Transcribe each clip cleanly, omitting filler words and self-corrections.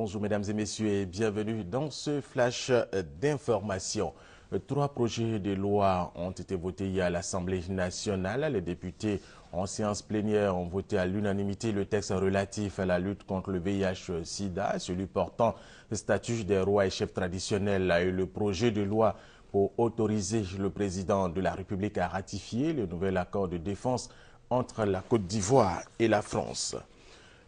Bonjour mesdames et messieurs et bienvenue dans ce flash d'information. 3 projets de loi ont été votés à l'Assemblée nationale. Les députés en séance plénière ont voté à l'unanimité le texte relatif à la lutte contre le VIH-Sida, celui portant le statut des rois et chefs traditionnels et le projet de loi pour autoriser le président de la République à ratifier le nouvel accord de défense entre la Côte d'Ivoire et la France.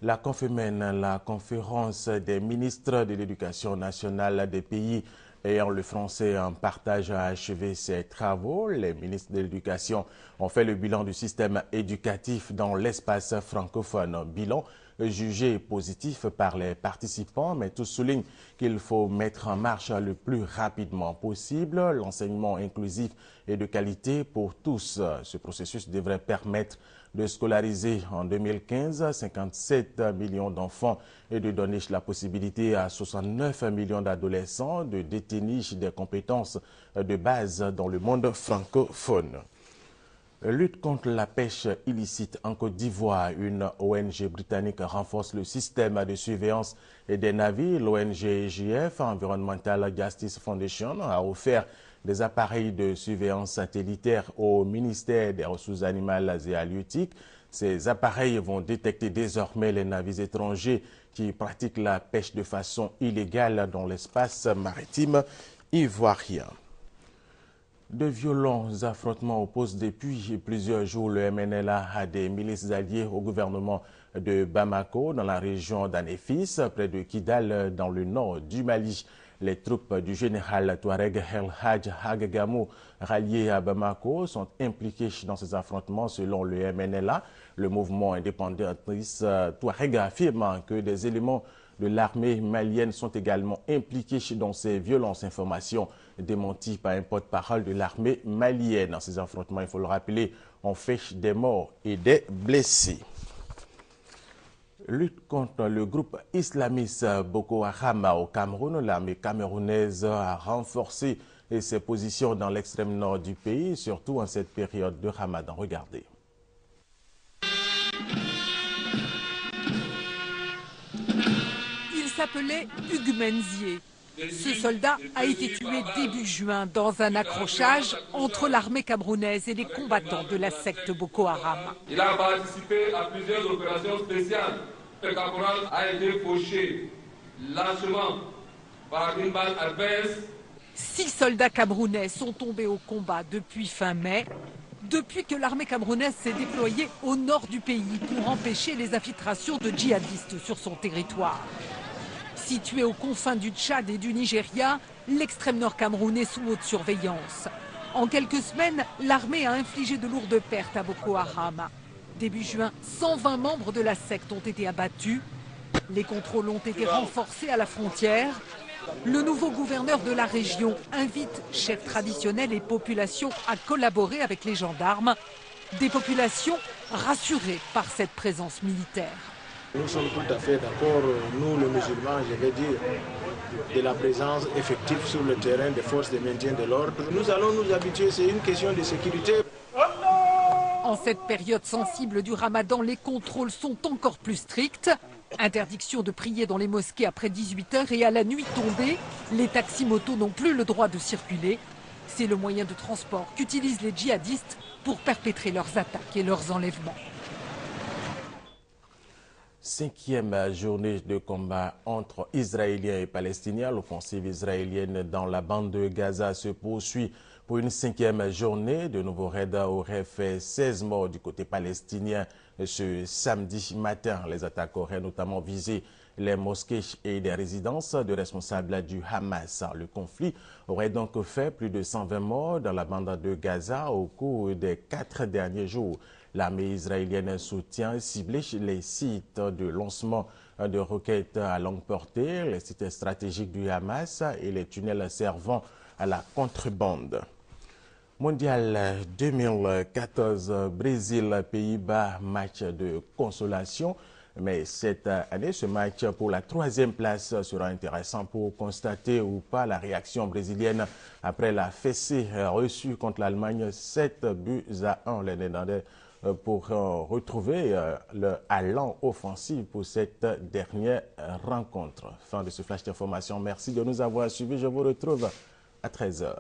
La CONFEMEN, la conférence des ministres de l'Éducation nationale des pays ayant le français en partage, a achevé ses travaux. Les ministres de l'Éducation ont fait le bilan du système éducatif dans l'espace francophone. Bilan jugé positif par les participants, mais tous soulignent qu'il faut mettre en marche le plus rapidement possible l'enseignement inclusif et de qualité pour tous. Ce processus devrait permettre de scolariser en 2015 57 millions d'enfants et de donner la possibilité à 69 millions d'adolescents de détenir des compétences de base dans le monde francophone. Lutte contre la pêche illicite en Côte d'Ivoire, une ONG britannique renforce le système de surveillance des navires. L'ONG EJF, Environmental Justice Foundation, a offert des appareils de surveillance satellitaire au ministère des Ressources animales et halieutiques. Ces appareils vont détecter désormais les navires étrangers qui pratiquent la pêche de façon illégale dans l'espace maritime ivoirien. De violents affrontements opposent depuis plusieurs jours le MNLA à des milices alliées au gouvernement de Bamako dans la région d'Anéfis, près de Kidal, dans le nord du Mali. Les troupes du général Touareg El Hadj Hagagamou, ralliées à Bamako, sont impliquées dans ces affrontements selon le MNLA. Le mouvement indépendantiste Touareg affirme que des éléments de l'armée malienne sont également impliqués dans ces violences. Informations démenties par un porte-parole de l'armée malienne. Dans ces affrontements, il faut le rappeler, on fait des morts et des blessés. Lutte contre le groupe islamiste Boko Haram au Cameroun. L'armée camerounaise a renforcé ses positions dans l'extrême nord du pays, surtout en cette période de Ramadan. Regardez. Il s'appelait Hugues Menzier. Ce soldat a été tué début juin dans un accrochage entre l'armée camerounaise et les combattants de la secte Boko Haram. Il a participé à plusieurs opérations spéciales. Le caporal a été fauché lâchement par une balle adverse. 6 soldats camerounais sont tombés au combat depuis fin mai, depuis que l'armée camerounaise s'est déployée au nord du pays pour empêcher les infiltrations de djihadistes sur son territoire. Situé aux confins du Tchad et du Nigeria, l'extrême nord Cameroun est sous haute surveillance. En quelques semaines, l'armée a infligé de lourdes pertes à Boko Haram. Début juin, 120 membres de la secte ont été abattus. Les contrôles ont été renforcés à la frontière. Le nouveau gouverneur de la région invite chefs traditionnels et populations à collaborer avec les gendarmes. Des populations rassurées par cette présence militaire. Nous sommes tout à fait d'accord, nous les musulmans, je vais dire, de la présence effective sur le terrain des forces de maintien de l'ordre. Nous allons nous habituer, c'est une question de sécurité. En cette période sensible du Ramadan, les contrôles sont encore plus stricts. Interdiction de prier dans les mosquées après 18 h et à la nuit tombée, les taxis-motos n'ont plus le droit de circuler. C'est le moyen de transport qu'utilisent les djihadistes pour perpétrer leurs attaques et leurs enlèvements. 5e journée de combat entre Israéliens et Palestiniens. L'offensive israélienne dans la bande de Gaza se poursuit pour une 5e journée. De nouveaux raids auraient fait 16 morts du côté palestinien ce samedi matin. Les attaques auraient notamment visé les mosquées et des résidences de responsables du Hamas. Le conflit aurait donc fait plus de 120 morts dans la bande de Gaza au cours des 4 derniers jours. L'armée israélienne soutient cibler les sites de lancement de roquettes à longue portée, les sites stratégiques du Hamas et les tunnels servant à la contrebande. Mondial 2014, Brésil, Pays-Bas, match de consolation. Mais cette année, ce match pour la 3e place sera intéressant pour constater ou pas la réaction brésilienne après la fessée reçue contre l'Allemagne 7 buts à 1. Les Néerlandais pour retrouver le allant offensif pour cette dernière rencontre. Fin de ce flash d'information. Merci de nous avoir suivis. Je vous retrouve à 13h.